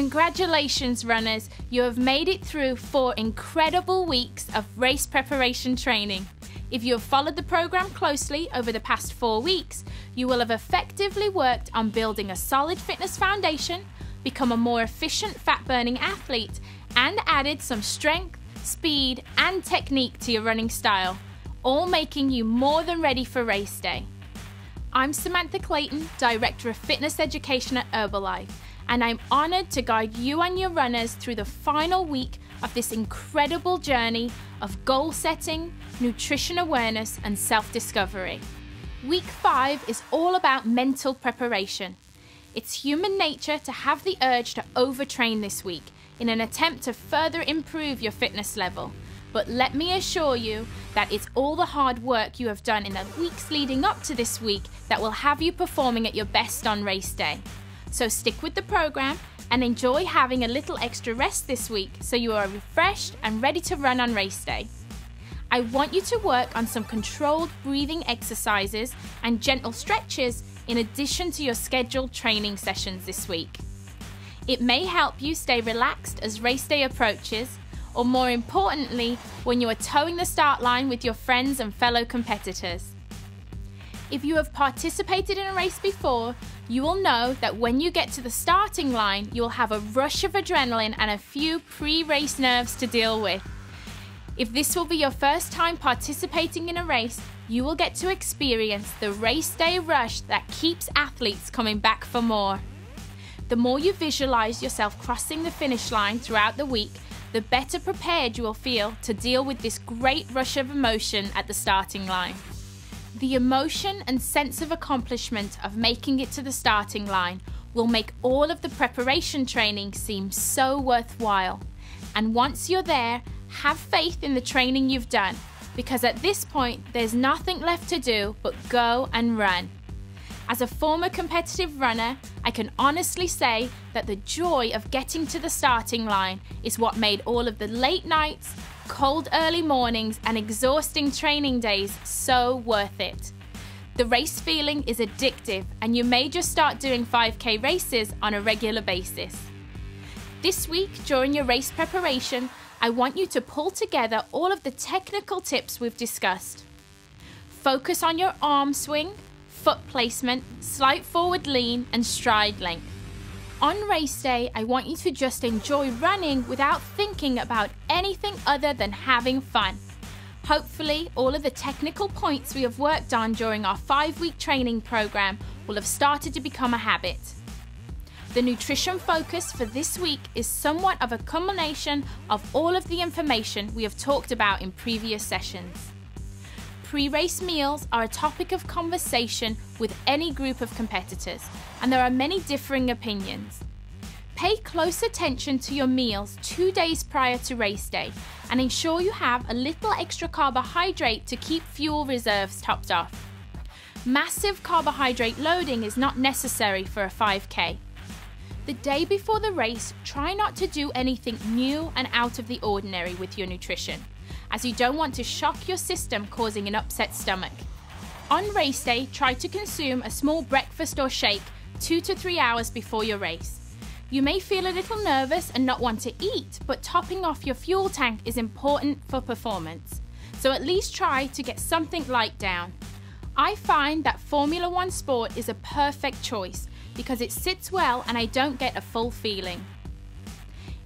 Congratulations, runners! You have made it through 4 incredible weeks of race preparation training. If you have followed the program closely over the past 4 weeks, you will have effectively worked on building a solid fitness foundation, become a more efficient fat-burning athlete, and added some strength, speed, and technique to your running style, all making you more than ready for race day. I'm Samantha Clayton, Director of Fitness Education at Herbalife, and I'm honored to guide you and your runners through the final week of this incredible journey of goal setting, nutrition awareness, and self-discovery. Week 5 is all about mental preparation. It's human nature to have the urge to overtrain this week in an attempt to further improve your fitness level. But let me assure you that it's all the hard work you have done in the weeks leading up to this week that will have you performing at your best on race day. So stick with the program and enjoy having a little extra rest this week so you are refreshed and ready to run on race day. I want you to work on some controlled breathing exercises and gentle stretches in addition to your scheduled training sessions this week. It may help you stay relaxed as race day approaches, or more importantly, when you are towing the start line with your friends and fellow competitors. If you have participated in a race before, you will know that when you get to the starting line, you will have a rush of adrenaline and a few pre-race nerves to deal with. If this will be your first time participating in a race, you will get to experience the race day rush that keeps athletes coming back for more. The more you visualize yourself crossing the finish line throughout the week, the better prepared you will feel to deal with this great rush of emotion at the starting line. The emotion and sense of accomplishment of making it to the starting line will make all of the preparation training seem so worthwhile. And once you're there, have faith in the training you've done, because at this point, there's nothing left to do but go and run. As a former competitive runner, I can honestly say that the joy of getting to the starting line is what made all of the late nights, cold early mornings, and exhausting training days so worth it. The race feeling is addictive, and you may just start doing 5K races on a regular basis. This week, during your race preparation, I want you to pull together all of the technical tips we've discussed. Focus on your arm swing, foot placement, slight forward lean, and stride length. On race day, I want you to just enjoy running without thinking about anything other than having fun. Hopefully, all of the technical points we have worked on during our 5-week training program will have started to become a habit. The nutrition focus for this week is somewhat of a culmination of all of the information we have talked about in previous sessions. Pre-race meals are a topic of conversation with any group of competitors, and there are many differing opinions. Pay close attention to your meals 2 days prior to race day and ensure you have a little extra carbohydrate to keep fuel reserves topped off. Massive carbohydrate loading is not necessary for a 5K. The day before the race, try not to do anything new and out of the ordinary with your nutrition, as you don't want to shock your system, causing an upset stomach. On race day, try to consume a small breakfast or shake 2 to 3 hours before your race. You may feel a little nervous and not want to eat, but topping off your fuel tank is important for performance. So at least try to get something light down. I find that Formula One Sport is a perfect choice because it sits well and I don't get a full feeling.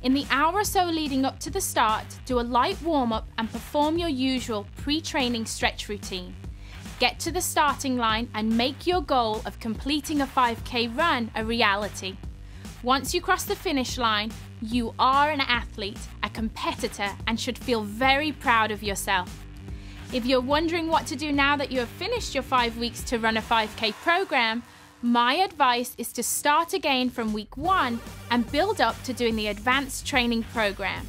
In the hour or so leading up to the start, do a light warm-up and perform your usual pre-training stretch routine. Get to the starting line and make your goal of completing a 5K run a reality. Once you cross the finish line, you are an athlete, a competitor, and should feel very proud of yourself. If you're wondering what to do now that you have finished your 5 weeks to run a 5K program, my advice is to start again from week 1 and build up to doing the advanced training program.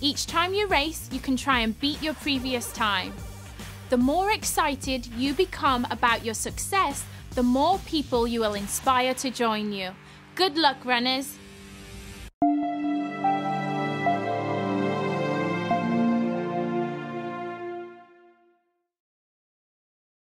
Each time you race, you can try and beat your previous time. The more excited you become about your success, the more people you will inspire to join you. Good luck, runners!